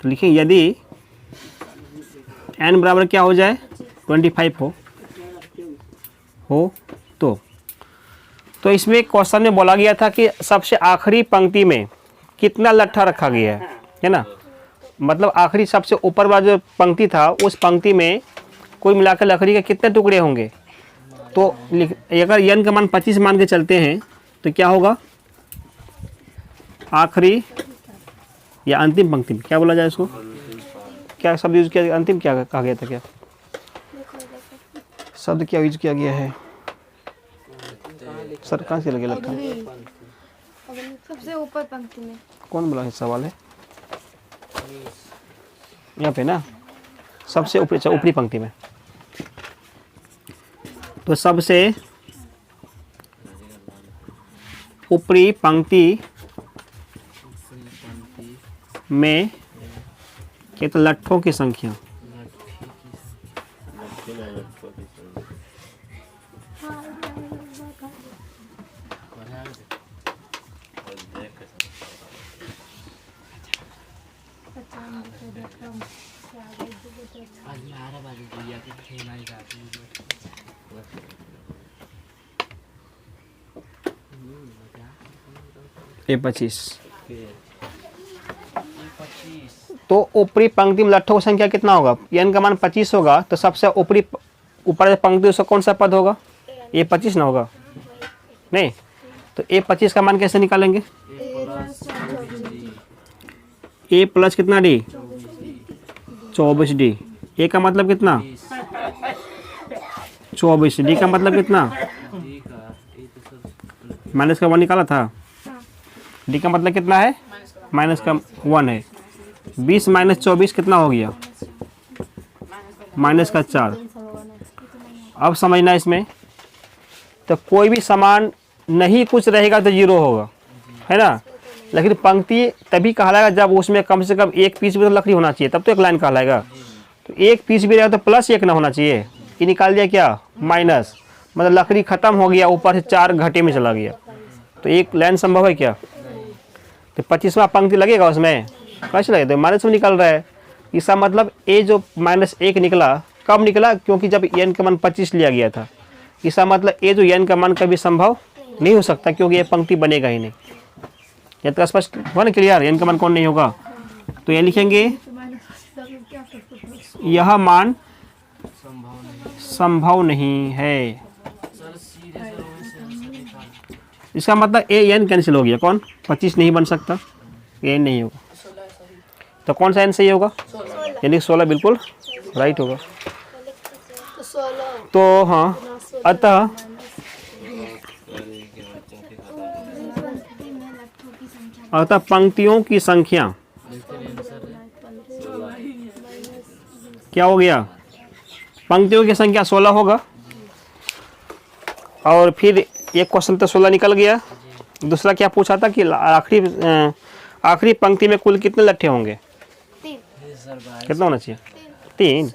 तो लिखें यदि n बराबर क्या हो जाए 25 हो तो इसमें क्वेश्चन में बोला गया था कि सबसे आखिरी पंक्ति में कितना लट्ठा रखा गया है ना। मतलब आखिरी सबसे ऊपर वाला जो पंक्ति था, उस पंक्ति में कुल मिलाकर लकड़ी के कितने टुकड़े होंगे। तो अगर n का मान 25 मान के चलते हैं तो क्या होगा, आखिरी या अंतिम पंक्ति में क्या बोला जाए इसको, क्या शब्द यूज किया, अंतिम क्या कहा गया था, क्या शब्द क्या यूज किया गया है सर, कहाँ से लगे लगता है, सबसे ऊपर पंक्ति में कौन बोला सवाल है यहाँ पे ना, सबसे ऊपरी पंक्ति में। तो सबसे ऊपरी पंक्ति में कितने लट्ठों की संख्या, ये 25। तो ऊपरी पंक्ति में लट्ठों की संख्या कितना होगा, n का मान 25 होगा, तो सबसे ऊपरी ऊपर पंक्ति उसका कौन सा पद होगा, ये 25 ना होगा नहीं। तो ए 25 का मान कैसे निकालेंगे, ए प्लस कितना डी 24d, ए का मतलब कितना 24, डी का मतलब कितना, माइनस का 1 निकाला था, डी का मतलब कितना है माइनस का 1 है। 20 माइनस 24 कितना हो गया, माइनस का 4। अब समझना इसमें, तो कोई भी समान नहीं कुछ रहेगा तो 0 होगा, है ना। लेकिन पंक्ति तभी कहलाएगा जब उसमें कम से कम एक पीस भी तो लकड़ी होना चाहिए, तब तो एक लाइन कहलाएगा। तो एक पीस भी रहेगा तो प्लस 1 ना होना चाहिए, ये निकाल दिया क्या माइनस, मतलब लकड़ी खत्म हो गया, ऊपर से 4 घटे में चला गया, तो एक लाइन संभव है क्या। तो 25वां पंक्ति लगेगा उसमें, कैसे लगेगा, तो माइनस में निकल रहा है। इसका मतलब ए जो -1 निकला, कब निकला, क्योंकि जब n का मान 25 लिया गया था। इसका मतलब ए जो n का मान कभी संभव नहीं हो सकता, क्योंकि ये पंक्ति बनेगा ही नहीं। ये तो स्पष्ट हुआ ना, क्लियर, n का मान कौन नहीं होगा। तो ये लिखेंगे यह मान संभव नहीं है। इसका मतलब ए n कैंसिल हो गया, कौन 25 नहीं बन सकता, ए नहीं होगा। तो कौन सा n सही होगा, यानी 16 बिल्कुल राइट होगा। तो हाँ, अतः पंक्तियों की संख्या क्या हो गया, पंक्तियों की संख्या 16 होगा। और फिर एक क्वेश्चन तो 16 निकल गया। दूसरा क्या पूछा था कि आखिरी पंक्ति में कुल कितने लट्ठे होंगे, कितना होना चाहिए, 3।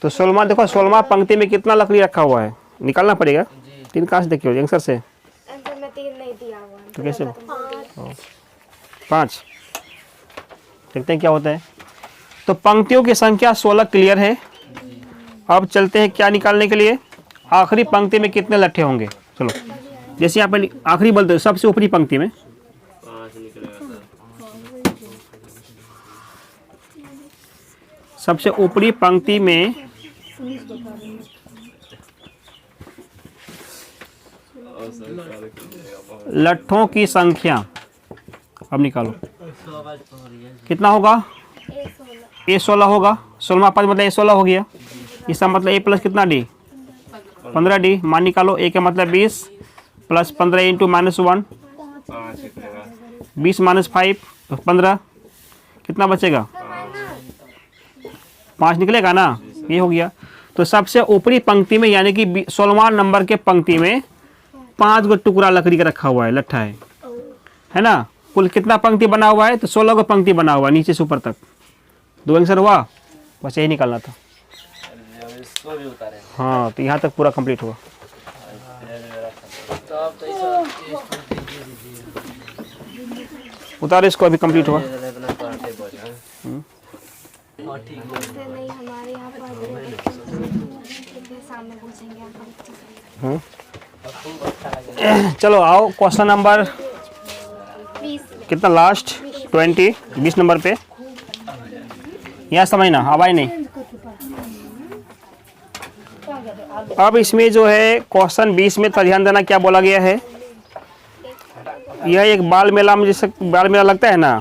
तो 16वां देखो, 16वां पंक्ति में कितना लकड़ी रखा हुआ है, निकालना पड़ेगा। 3 कहाँ से देखिए आंसर से, तो कैसे 5, देखते हैं क्या होता है। तो पंक्तियों की संख्या 16 क्लियर है। अब चलते हैं क्या निकालने के लिए, आखिरी पंक्ति में कितने लट्ठे होंगे। चलो, जैसे यहाँ पर आखिरी बोलते हैं, सबसे ऊपरी पंक्ति में सबसे ऊपरी पंक्ति में लट्ठों की संख्या अब निकालो कितना होगा, A16 होगा। 16 5 मतलब A16 हो गया। इसका मतलब A प्लस कितना D 15D। मान निकालो, A का मतलब 20 प्लस 15 इंटू -1 20 माइनस 5 15 कितना बचेगा 5 निकलेगा ना, ये हो गया। तो सबसे ऊपरी पंक्ति में यानी कि 16वां नंबर के पंक्ति में 5 गो टुकड़ा लकड़ी का रखा हुआ है, लट्ठा है ना। कुल कितना पंक्ति बना हुआ है, तो 16 गो पंक्ति बना हुआ है नीचे से ऊपर तक। 2 आंसर हुआ, बस यही निकालना था। इसको भी उतारे। हाँ, तो यहाँ तक पूरा कंप्लीट हुआ। उतारे इसको, अभी कंप्लीट हुआ। नहीं हमारे यहाँ पर सामने पूछेंगे आप। चलो आओ क्वेश्चन नंबर 20 कितना लास्ट 20 नंबर पे। यहाँ समझना, आवाज नहीं। अब इसमें जो है क्वेश्चन 20 में तो ध्यान देना क्या बोला गया है। यह एक बाल मेला में, जैसे बाल मेला लगता है ना,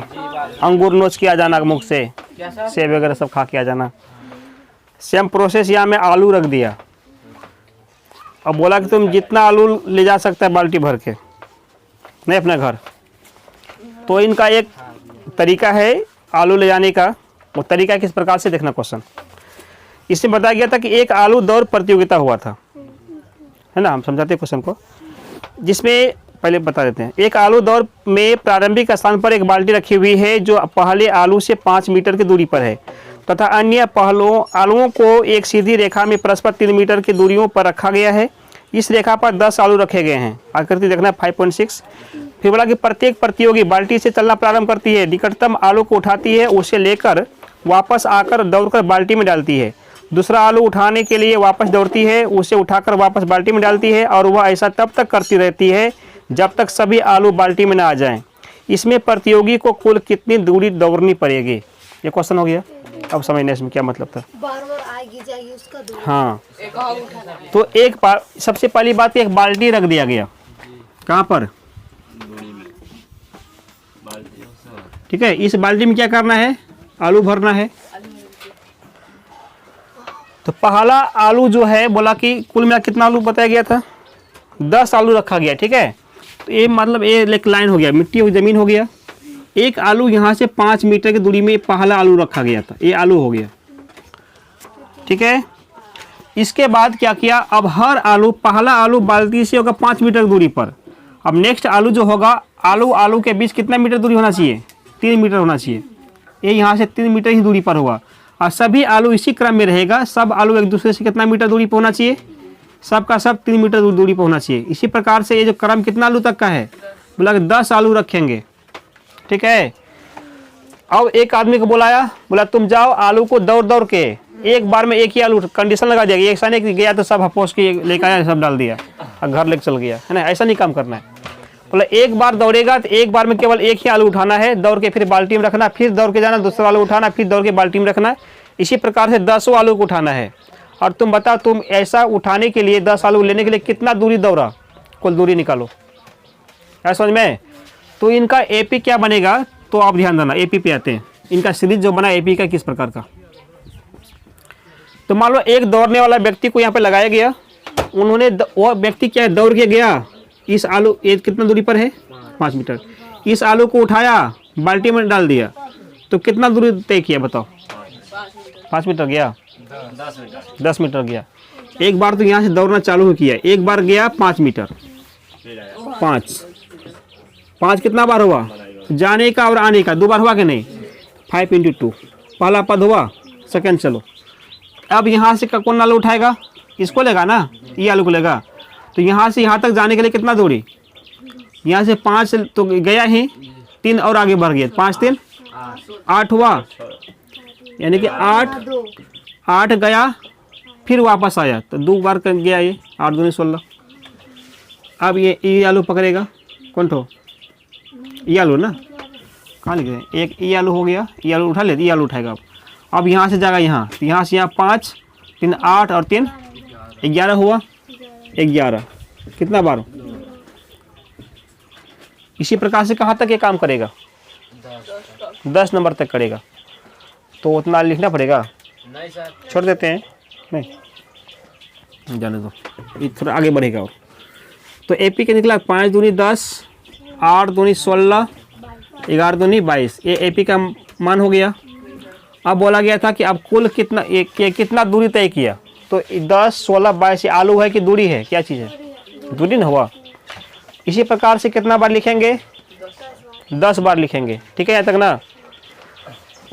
अंगूर नोच के आ जाना मुख से, सेब वगैरह सब खा के आ जाना। सेम प्रोसेस यहाँ में आलू रख दिया। अब बोला कि तुम जितना आलू ले जा सकता है बाल्टी भर के, नहीं अपने घर। तो इनका एक तरीका है आलू ले जाने का। वो तरीका किस प्रकार से देखना क्वेश्चन। इसमें बताया गया था कि एक आलू दौड़ प्रतियोगिता हुआ था, है ना। हम समझाते हैं क्वेश्चन को, जिसमें पहले बता देते हैं। एक आलू दौड़ में प्रारंभिक स्थान पर एक बाल्टी रखी हुई है जो पहले आलू से 5 मीटर की दूरी पर है, तथा अन्य पहलों आलुओं को एक सीधी रेखा में परस्पर 3 मीटर की दूरियों पर रखा गया है। इस रेखा पर 10 आलू रखे गए हैं। आकृति देखना 5.6। फिर बोला कि प्रत्येक प्रतियोगी बाल्टी से चलना प्रारंभ करती है, निकटतम आलू को उठाती है, उसे लेकर वापस आकर दौड़कर बाल्टी में डालती है। दूसरा आलू उठाने के लिए वापस दौड़ती है, उसे उठाकर वापस बाल्टी में डालती है, और वह ऐसा तब तक करती रहती है जब तक सभी आलू बाल्टी में ना आ जाएं। इसमें प्रतियोगी को कुल कितनी दूरी दौड़नी पड़ेगी, ये क्वेश्चन हो गया। अब समझने इसमें क्या मतलब था। बार-बार आएगी जाएगी उसका दूर। हाँ, तो एक सबसे पहली बात, एक बाल्टी रख दिया गया। कहाँ पर, ठीक है। इस बाल्टी में क्या करना है, आलू भरना है। तो पहला आलू जो है, बोला कि कुल में कितना आलू बताया गया था, 10 आलू रखा गया, ठीक है। तो ये मतलब ये एक लाइन हो गया, मिट्टी की जमीन हो गया। एक आलू यहाँ से 5 मीटर की दूरी में पहला आलू रखा गया था, ये आलू हो गया, ठीक है। इसके बाद क्या किया, अब हर आलू, पहला आलू बाल्टी से होगा 5 मीटर दूरी पर। अब नेक्स्ट आलू जो होगा, आलू के बीच कितना मीटर दूरी होना चाहिए, 3 मीटर होना चाहिए। ये यहाँ से 3 मीटर ही दूरी पर होगा, और सभी आलू इसी क्रम में रहेगा। सब आलू एक दूसरे से कितना मीटर दूरी पर होना चाहिए, सबका सब 3 मीटर दूरी पर होना चाहिए। इसी प्रकार से ये जो क्रम कितना आलू तक का है, बोला कि 10 आलू रखेंगे, ठीक है। अब एक आदमी को बुलाया, बोला तुम जाओ आलू को दौड़ दौड़ के एक बार में एक ही आलू, कंडीशन लगा दिया, एक साथ गया तो सब हपोस के लेकर आया, सब डाल दिया और घर लेकर चल गया, है ना। ऐसा नहीं काम करना है। बोला एक बार दौड़ेगा तो एक बार में केवल एक ही आलू उठाना है, दौड़ के फिर बाल्टी में रखना, फिर दौड़ के जाना, दूसरा आलू उठाना, फिर दौड़ के बाल्टी में रखना। इसी प्रकार से 10 आलू को उठाना है। और तुम बताओ, तुम ऐसा उठाने के लिए 10 आलू लेने के लिए कितना दूरी दौड़ा, कुल दूरी निकालो, ऐसा समझ में। तो इनका एपी क्या बनेगा, तो आप ध्यान देना, एपी पे आते हैं। इनका सीरीज जो बना एपी का किस प्रकार का। तो मान लो एक दौड़ने वाला व्यक्ति को यहाँ पे लगाया गया, उन्होंने वो व्यक्ति क्या है, दौड़ के गया, इस आलू ये कितना दूरी पर है 5 मीटर, इस आलू को उठाया बाल्टी में डाल दिया, तो कितना दूरी तय किया बताओ, 5 मीटर गया, 10 मीटर गया। एक बार तो यहाँ से दौड़ना चालू किया, एक बार गया 5 मीटर, 5 कितना बार हुआ, जाने का और आने का 2 बार हुआ कि नहीं, 5 × 2 पहला पद हुआ, सेकंड। चलो अब यहाँ से कौन आलू उठाएगा, इसको लेगा ना, ये आलू को लेगा। तो यहाँ से यहाँ तक जाने के लिए कितना दूरी, यहाँ से 5 तो गया ही, 3 और आगे बढ़ गया, 5 3 8 हुआ, यानी कि 8 गया फिर वापस आया, तो 2 बार कर गया ये, 8 दूनी 16। अब ये आलू पकड़ेगा, कौन ठो, ये आलू ना, कहाँ लिखे हैं, एक ये आलू हो गया, ये आलू उठा ले, ये आलू उठाएगा। अब यहाँ से जाएगा यहाँ, तो यहाँ से यहाँ 5 3 8 और 3 11 हुआ, 11 कितना बार। इसी प्रकार से कहाँ तक ये काम करेगा, 10 नंबर तक करेगा, तो उतना लिखना पड़ेगा। नहीं सर। छोड़ देते हैं, नहीं जाने दो, ये थोड़ा आगे बढ़ेगा। और तो एपी का निकला 5 दूनी 10, 8 दूनी 16, 11 दूनी 22, ये एपी का मान हो गया। अब बोला गया था कि अब कुल कितना कितना दूरी तय किया, तो 10, 16, 22 आलू है कि दूरी है, क्या चीज़ है, दूरी ना हुआ। इसी प्रकार से कितना बार लिखेंगे, 10 बार लिखेंगे, ठीक है यहाँ तक ना।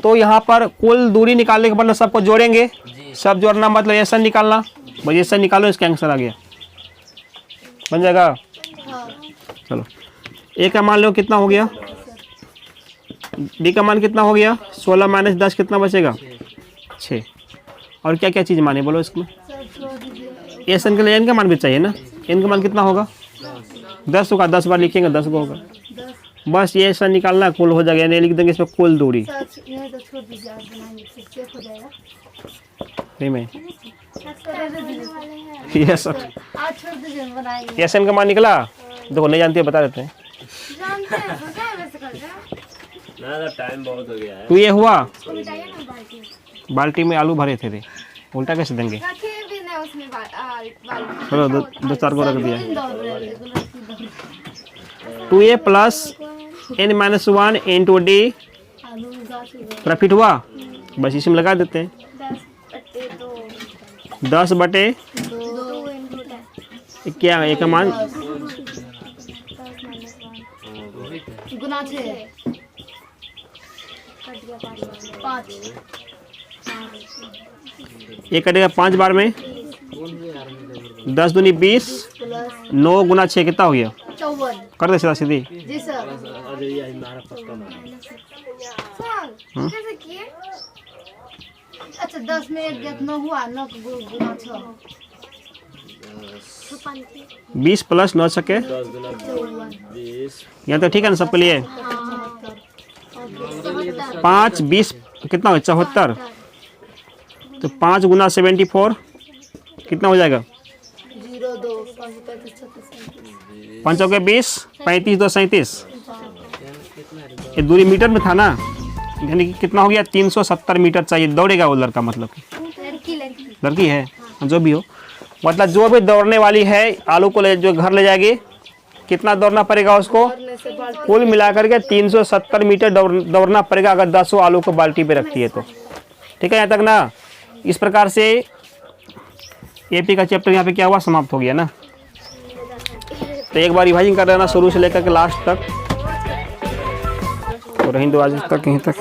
तो यहाँ पर कुल दूरी निकालने के बाद सबको जोड़ेंगे, सब जोड़ना मतलब ऐसा निकालना, भाई ऐसा निकालो, इसका आंसर आ गया, बन जाएगा। चलो ए का मान लो कितना हो गया, डी का मान कितना हो गया, 16 माइनस 10 कितना बचेगा, 6। और क्या क्या चीज़ माने बोलो इसमें, एस एन के लिए एन का मान भी चाहिए ना, एन का मान कितना होगा, 10 होगा, 10 बार लिखेंगे 10 को होगा, बस ये ऐसा निकालना, कुल हो जाएगा, नहीं लिख देंगे इसमें कुल दूरी। नहीं तो छोड़ दीजिए, आप बनाएंगे फिर चेक हो जाएगा। नहीं मैं वाले हैं ये सब आप छोड़ दीजिए, हम बनाएंगे। एस एन का मान निकला, देखो नहीं जानते बता देते हैं। जानते हैं तो क्या वैसे कर रहे हैं? ना टाइम बहुत हो गया है। तो ये हुआ, उल्टाइए ना बाल्टी, बाल्टी में आलू भरे थे, उल्टा कैसे देंगे, रखे भी ना उसमें बाल्टी। चलो दो चार को रख दिया। दौड़ रहे हैं, 2a plus n minus 1 into D, आलू गाछ उगा। प्रॉफिट हुआ, बस इसी में लगा देते हैं, 10 बटे 2 इंटू 10 क्या है, एक का मान गुना 6 5 ये कटेगा 5 बार में, 10 दूनी 20, 9 गुना 6 कितना हो गया, 54। कर दे सीधा सीधी। जी सर। अरे ये हमारा पक्का मान। सर कैसे किए? अच्छा 10 में 1 गैप 9 हुआ, 9 गुना 6 20 प्लस 9 सके, 10 गुना 20। यहाँ तो ठीक है ना सबके लिए। 5 20 कितना हो, 74, तो 5 गुना 74 कितना हो जाएगा, 0 2 5 35 36 5 के 20, 35 2 37, ये दूरी मीटर में था ना, यानी कि कितना हो गया, 370 मीटर चाहिए, दौड़ेगा वो लड़का, मतलब कि लड़की है, जो भी हो, मतलब जो भी दौड़ने वाली है आलू को जो घर ले जाएगी, कितना दौड़ना पड़ेगा उसको, कुल मिलाकर के 370 मीटर दौड़ना पड़ेगा, अगर 10 आलू को बाल्टी पे रखती है तो, ठीक है यहाँ तक ना। इस प्रकार से एपी का चैप्टर यहाँ पे क्या हुआ, समाप्त हो गया ना। तो एक बार रिवाइजिंग कर लेना शुरू से लेकर के लास्ट तक, तो रही दो आज तक यहीं तक।